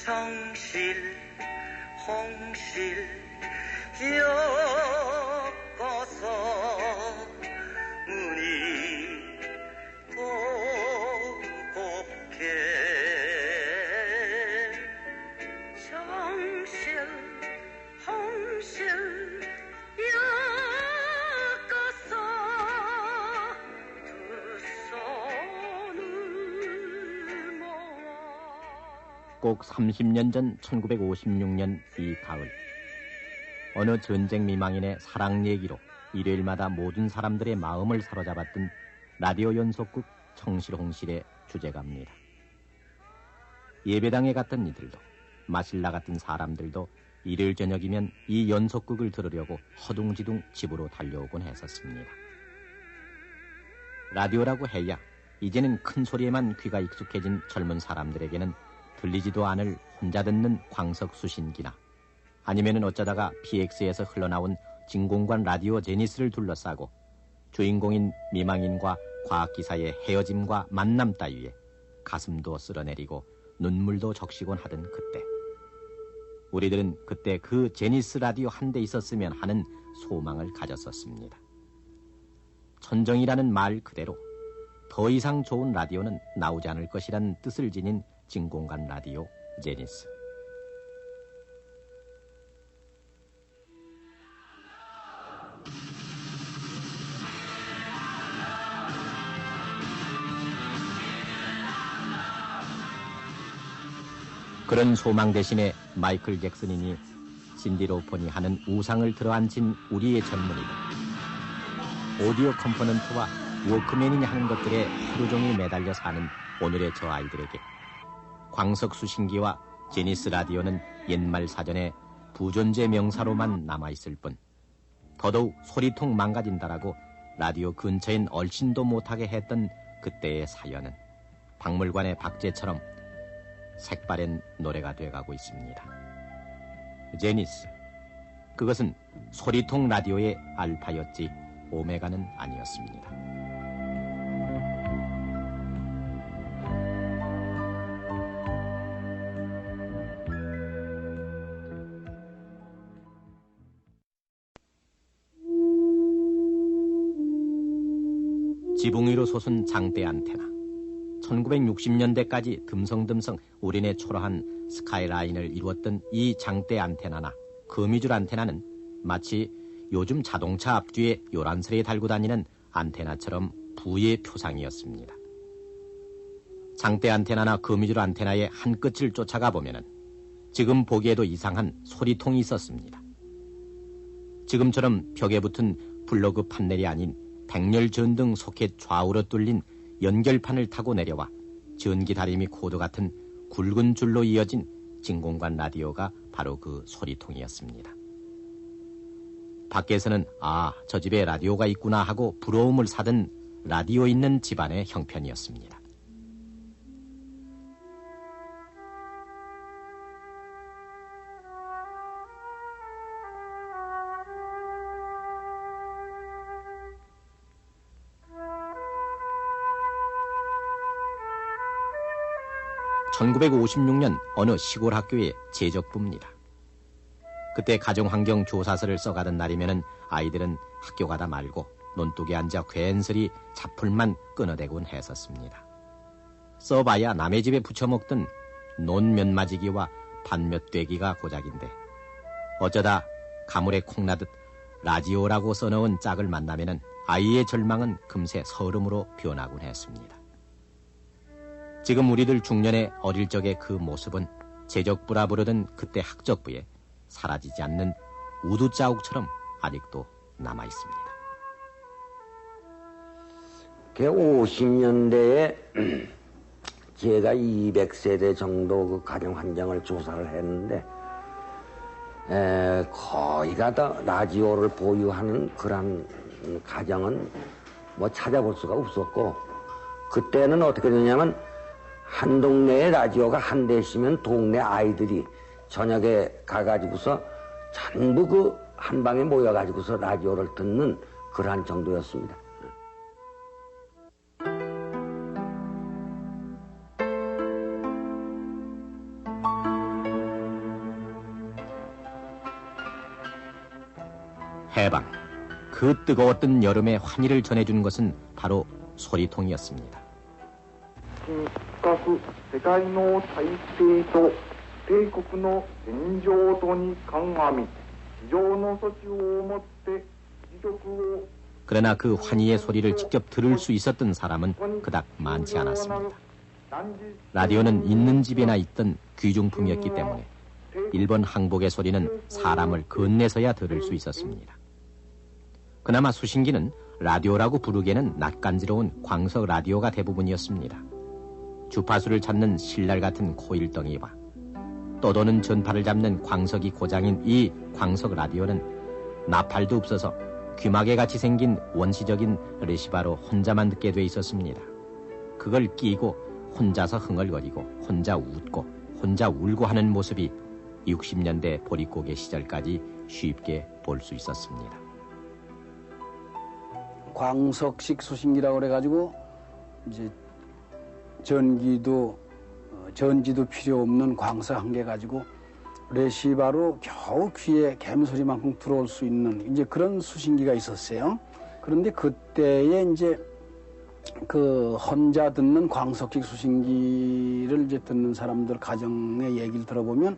정실 홍실 엮어서 문이 곱게 정실 홍실 엮어서 두 손을 모아. 꼭 30년 전 1956년 이 가을, 어느 전쟁 미망인의 사랑 얘기로 일요일마다 모든 사람들의 마음을 사로잡았던 라디오 연속극 청실홍실의 주제가입니다. 예배당에 갔던 이들도 마실 나갔던 사람들도 일요일 저녁이면 이 연속극을 들으려고 허둥지둥 집으로 달려오곤 했었습니다. 라디오라고 해야 이제는 큰 소리에만 귀가 익숙해진 젊은 사람들에게는 들리지도 않을 혼자 듣는 광석 수신기나 아니면은 어쩌다가 PX에서 흘러나온 진공관 라디오 제니스를 둘러싸고 주인공인 미망인과 과학기사의 헤어짐과 만남 따위에 가슴도 쓸어내리고 눈물도 적시곤 하던 그때, 우리들은 그때 그 제니스 라디오 한 대 있었으면 하는 소망을 가졌었습니다. 천정이라는 말 그대로 더 이상 좋은 라디오는 나오지 않을 것이란 뜻을 지닌 진공관 라디오 제니스. 그런 소망 대신에 마이클 잭슨이니 신디 로퍼니 하는 우상을 들어앉힌 우리의 젊은이들, 오디오 컴포넌트와 워크맨이니 하는 것들에 하루 종일 매달려 사는 오늘의 저 아이들에게 광석 수신기와 제니스 라디오는 옛말 사전에 부존재 명사로만 남아있을 뿐, 더더욱 소리통 망가진다라고 라디오 근처엔 얼씬도 못하게 했던 그때의 사연은 박물관의 박제처럼 색바랜 노래가 돼가고 있습니다. 제니스, 그것은 소리통 라디오의 알파였지 오메가는 아니었습니다. 지붕 위로 솟은 장대 안테나, 1960년대까지 듬성듬성 우리네 초라한 스카이라인을 이루었던 이 장대 안테나나 거미줄 안테나는 마치 요즘 자동차 앞뒤에 요란스레 달고 다니는 안테나처럼 부의 표상이었습니다. 장대 안테나나 거미줄 안테나의 한 끝을 쫓아가 보면은 지금 보기에도 이상한 소리통이 있었습니다. 지금처럼 벽에 붙은 플러그 판넬이 아닌 백열 전등 소켓 좌우로 뚫린 연결판을 타고 내려와 전기 다리미 코드 같은 굵은 줄로 이어진 진공관 라디오가 바로 그 소리통이었습니다. 밖에서는 저 집에 라디오가 있구나 하고 부러움을 사던 라디오 있는 집안의 형편이었습니다. (1956년) 어느 시골 학교의 제적부입니다. 그때 가정환경조사서를 써가던 날이면은 아이들은 학교 가다 말고 논둑에 앉아 괜스레 잡풀만 끊어대곤 했었습니다. 써봐야 남의 집에 부쳐먹던 논몇마지기와 반몇되기가 고작인데, 어쩌다 가물에 콩나듯 라디오라고 써놓은 짝을 만나면은 아이의 절망은 금세 서름으로 변하곤 했습니다. 지금 우리들 중년의 어릴 적의 그 모습은 제적부라 부르던 그때 학적부에 사라지지 않는 우두 자욱처럼 아직도 남아있습니다. 50년대에 제가 200세대 정도 그 가정 환경을 조사를 했는데 거의가 다 라디오를 보유하는 그런 가정은 뭐 찾아볼 수가 없었고, 그때는 어떻게 되냐면 한 동네에 라디오가 한 대씩이면 동네 아이들이 저녁에 가가지고서 전부 그 한 방에 모여가지고서 라디오를 듣는 그러한 정도였습니다. 해방, 그 뜨거웠던 여름의 환희를 전해준 것은 바로 소리통이었습니다. 深く世界の体制と帝国の現状とに鑑み非常の措置をもって自局を 그러나 그 환희의 소리를 직접 들을 수 있었던 사람은 그닥 많지 않았습니다. 라디오는 있는 집에나 있던 귀중품이었기 때문에 일본 항복의 소리는 사람을 건네서야 들을 수 있었습니다. 그나마 수신기는 라디오라고 부르기에는 낯간지러운 광석 라디오가 대부분이었습니다. 주파수를 찾는 실날 같은 코일덩이와 떠도는 전파를 잡는 광석이 고장인 이 광석 라디오는 나팔도 없어서 귀마개 같이 생긴 원시적인 레시바로 혼자만 듣게 돼 있었습니다. 그걸 끼고 혼자서 흥얼거리고 혼자 웃고 혼자 울고 하는 모습이 60년대 보릿고개 시절까지 쉽게 볼 수 있었습니다. 광석식 수신기라고 그래가지고 이제 전지도 필요 없는 광석 한 개 가지고 레시바로 겨우 귀에 개미소리만큼 들어올 수 있는 이제 그런 수신기가 있었어요. 그런데 그때에 이제 그 혼자 듣는 광석식 수신기를 이제 듣는 사람들 가정의 얘기를 들어보면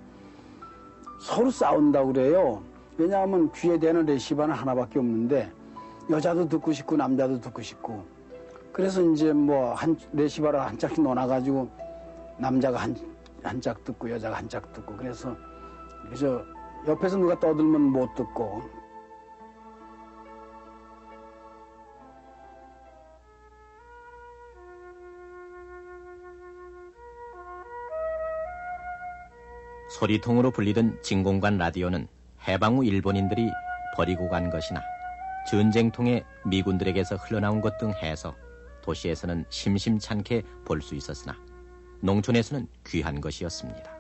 서로 싸운다고 그래요. 왜냐하면 귀에 대는 레시바는 하나밖에 없는데 여자도 듣고 싶고 남자도 듣고 싶고 그래서 이제 뭐 한 레시바를 한 짝씩 놓아가지고 남자가 한 짝 듣고 여자가 한 짝 듣고 그래서 옆에서 누가 떠들면 못 듣고 소리통으로 불리던 진공관 라디오는 해방 후 일본인들이 버리고 간 것이나 전쟁통에 미군들에게서 흘러나온 것 등 해서 도시에서는 심심찮게 볼 수 있었으나 농촌에서는 귀한 것이었습니다.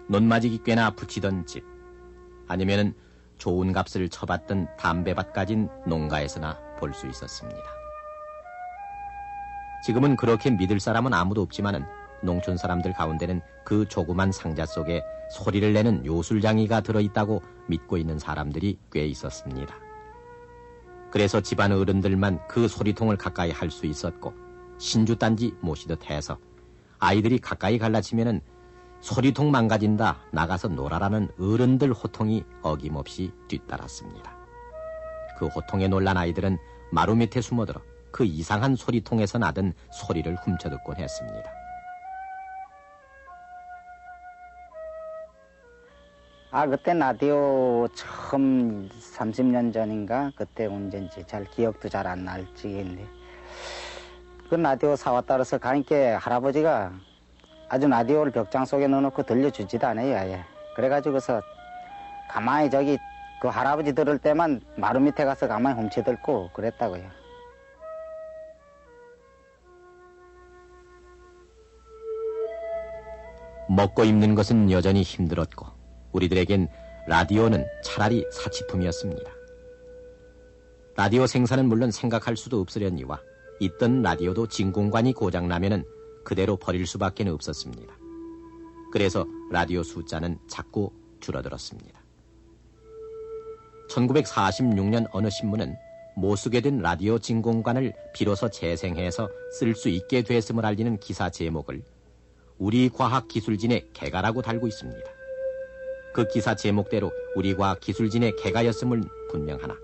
논마지기 꾀나 붙이던 집 아니면은 좋은 값을 쳐받던 담배밭 가진 농가에서나 볼 수 있었습니다. 지금은 그렇게 믿을 사람은 아무도 없지만은 농촌 사람들 가운데는 그 조그만 상자 속에 소리를 내는 요술장이가 들어있다고 믿고 있는 사람들이 꽤 있었습니다. 그래서 집안 어른들만 그 소리통을 가까이 할 수 있었고 신주단지 모시듯 해서 아이들이 가까이 갈라치면은 소리통 망가진다 나가서 놀아라는 어른들 호통이 어김없이 뒤따랐습니다. 그 호통에 놀란 아이들은 마루 밑에 숨어들어 그 이상한 소리통에서 나던 소리를 훔쳐듣곤 했습니다. 그때 라디오 처음 30년 전인가 그때 언제인지 잘 기억도 잘 안 날 지인데 그 라디오 사왔다 그래서 가니까 할아버지가 아주 라디오를 벽장 속에 넣어놓고 들려주지도 않아요 아예. 그래가지고서 가만히 저기 그 할아버지 들을 때만 마루 밑에 가서 가만히 훔쳐듣고 그랬다고요. 먹고 입는 것은 여전히 힘들었고 우리들에겐 라디오는 차라리 사치품이었습니다. 라디오 생산은 물론 생각할 수도 없으려니와 있던 라디오도 진공관이 고장나면은 그대로 버릴 수밖에 없었습니다. 그래서 라디오 숫자는 자꾸 줄어들었습니다. 1946년 어느 신문은 못 쓰게 된 라디오 진공관을 비로소 재생해서 쓸 수 있게 됐음을 알리는 기사 제목을 우리 과학기술진의 개가라고 달고 있습니다. 그 기사 제목대로 우리 과학 기술진의 개가였음을 분명하나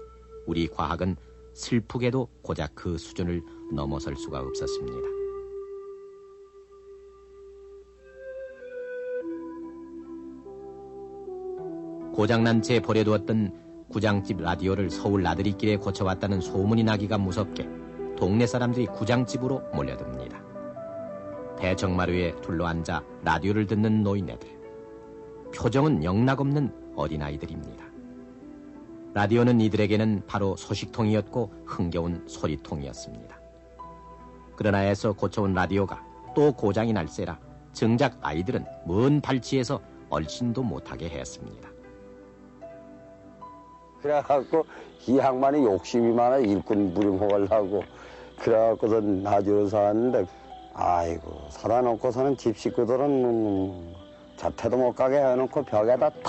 우리 과학은 슬프게도 고작 그 수준을 넘어설 수가 없었습니다. 고장난 채 버려두었던 구장집 라디오를 서울 나들이길에 고쳐왔다는 소문이 나기가 무섭게 동네 사람들이 구장집으로 몰려듭니다. 대청마루에 둘러앉아 라디오를 듣는 노인네들. 표정은 영락없는 어린아이들입니다. 라디오는 이들에게는 바로 소식통이었고 흥겨운 소리통이었습니다. 그러나 애써 고쳐온 라디오가 또 고장이 날세라 정작 아이들은 먼 발치에서 얼씬도 못하게 했습니다. 그래갖고 이 양반이 욕심이 많아 일꾼 부림하려고 그래갖고서 라디오를 사왔는데 아이고 사다 놓고서는 집 식구들은 자태도 못 가게 해놓고 벽에다 탁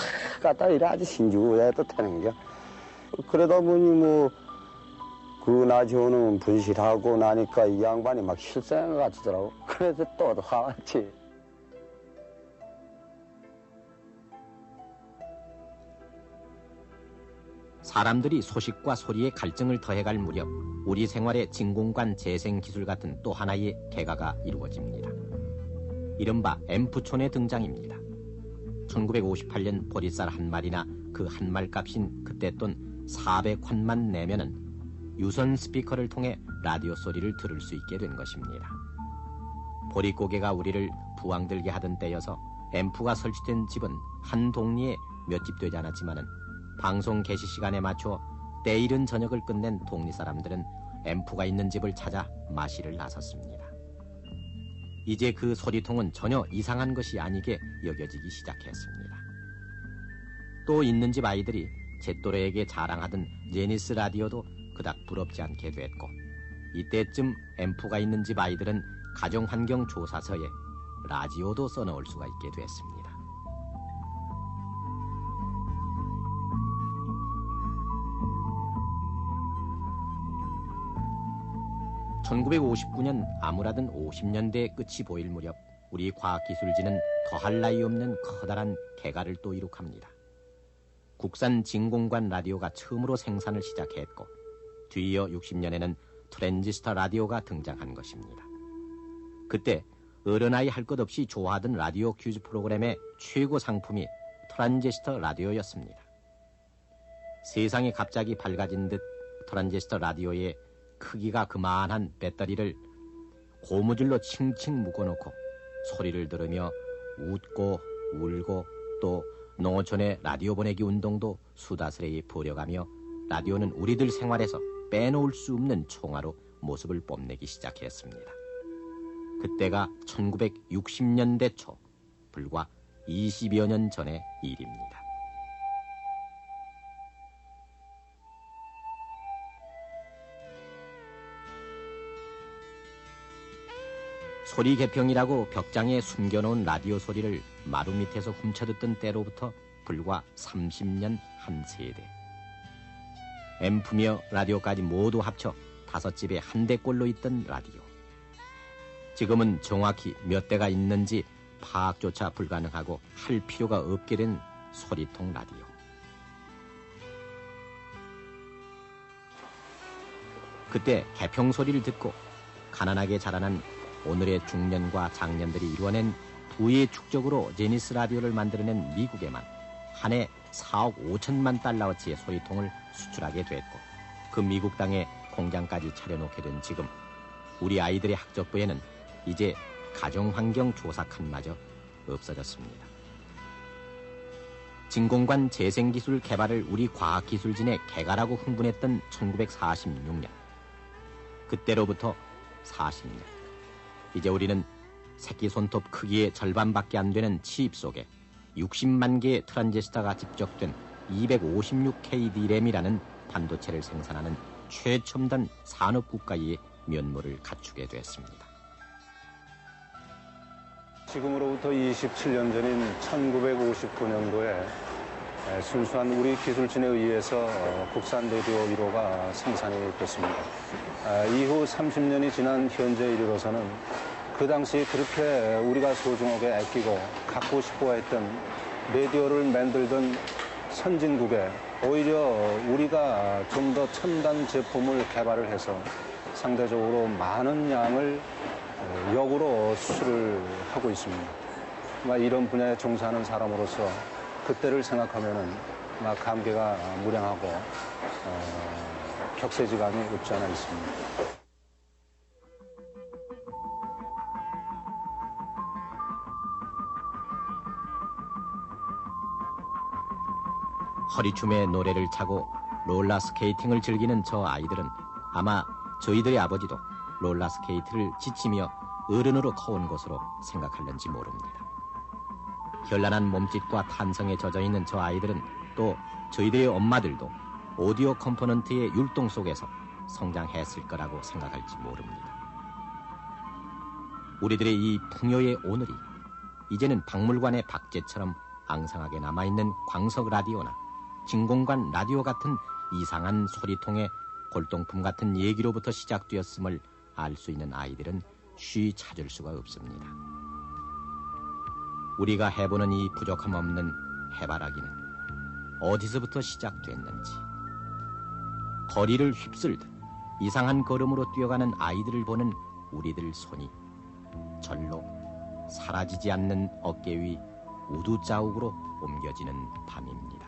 갖다 이래 아주 신주고해도 되는 게. 그러다 보니 그 라디오는 분실하고 나니까 이 양반이 막 실생을 갖추더라고. 그래서 또 화났지. 사람들이 소식과 소리의 갈증을 더해갈 무렵 우리 생활의 진공관 재생기술 같은 또 하나의 개가가 이루어집니다. 이른바 앰프촌의 등장입니다. 1958년 보리쌀 한 마리나 그 한 말 값인 그때 돈 400환만 내면은 유선 스피커를 통해 라디오 소리를 들을 수 있게 된 것입니다. 보릿고개가 우리를 부황들게 하던 때여서 앰프가 설치된 집은 한 동리에 몇 집 되지 않았지만은 방송 개시 시간에 맞춰 때이른 저녁을 끝낸 동리 사람들은 앰프가 있는 집을 찾아 마시를 나섰습니다. 이제 그 소리통은 전혀 이상한 것이 아니게 여겨지기 시작했습니다. 또 있는 집 아이들이 제 또래에게 자랑하던 제니스 라디오도 그닥 부럽지 않게 됐고, 이때쯤 앰프가 있는 집 아이들은 가정환경 조사서에 라디오도 써넣을 수가 있게 됐습니다. 1959년 아무라든 50년대 끝이 보일 무렵 우리 과학기술진은 더할 나위 없는 커다란 개가를 또 이룩합니다. 국산 진공관 라디오가 처음으로 생산을 시작했고 뒤이어 60년에는 트랜지스터 라디오가 등장한 것입니다. 그때 어른아이 할 것 없이 좋아하던 라디오 퀴즈 프로그램의 최고 상품이 트랜지스터 라디오였습니다. 세상이 갑자기 밝아진 듯 트랜지스터 라디오에 크기가 그만한 배터리를 고무줄로 칭칭 묶어놓고 소리를 들으며 웃고 울고 또 농어촌의 라디오 보내기 운동도 수다스레히 벌여가며 라디오는 우리들 생활에서 빼놓을 수 없는 총화로 모습을 뽐내기 시작했습니다. 그때가 1960년대 초, 불과 20여 년 전의 일입니다. 소리 개평이라고 벽장에 숨겨놓은 라디오 소리를 마루 밑에서 훔쳐듣던 때로부터 불과 30년 한 세대. 앰프며 라디오까지 모두 합쳐 5집에 한 대꼴로 있던 라디오. 지금은 정확히 몇 대가 있는지 파악조차 불가능하고 할 필요가 없게 된 소리통 라디오. 그때 개평 소리를 듣고 가난하게 자라난 오늘의 중년과 장년들이 이루어낸 부의 축적으로 제니스 라디오를 만들어낸 미국에만 한 해 4억 5천만 달러어치의 소리통을 수출하게 됐고 그 미국 땅에 공장까지 차려놓게 된 지금 우리 아이들의 학적부에는 이제 가정환경 조사 칸마저 없어졌습니다. 진공관 재생기술 개발을 우리 과학기술진의 개가라고 흥분했던 1946년. 그때로부터 40년. 이제 우리는 새끼 손톱 크기의 절반밖에 안 되는 칩 속에 60만 개의 트랜지스터가 집적된 256K D램이라는 반도체를 생산하는 최첨단 산업국가의 면모를 갖추게 됐습니다. 지금으로부터 27년 전인 1959년도에 순수한 우리 기술진에 의해서 국산 라디오 1호가 생산이 됐습니다. 이후 30년이 지난 현재 이르러서는 그 당시 그렇게 우리가 소중하게 아끼고 갖고 싶어 했던 라디오를 만들던 선진국에 오히려 우리가 좀 더 첨단 제품을 개발을 해서 상대적으로 많은 양을 역으로 수출을 하고 있습니다. 이런 분야에 종사하는 사람으로서 그때를 생각하면은 감개가 무량하고 격세지감이 없지 않아 있습니다. 허리춤에 노래를 차고 롤러스케이팅을 즐기는 저 아이들은 아마 저희들의 아버지도 롤러스케이트를 지치며 어른으로 커온 것으로 생각할는지 모릅니다. 현란한 몸짓과 탄성에 젖어있는 저 아이들은 또 저희들의 엄마들도 오디오 컴포넌트의 율동 속에서 성장했을 거라고 생각할지 모릅니다. 우리들의 이 풍요의 오늘이 이제는 박물관의 박제처럼 앙상하게 남아있는 광석 라디오나 진공관 라디오 같은 이상한 소리통의 골동품 같은 얘기로부터 시작되었음을 알 수 있는 아이들은 쉬 찾을 수가 없습니다. 우리가 해보는 이 부족함 없는 해바라기는 어디서부터 시작됐는지, 거리를 휩쓸듯 이상한 걸음으로 뛰어가는 아이들을 보는 우리들 손이 절로 사라지지 않는 어깨 위 우두자욱으로 옮겨지는 밤입니다.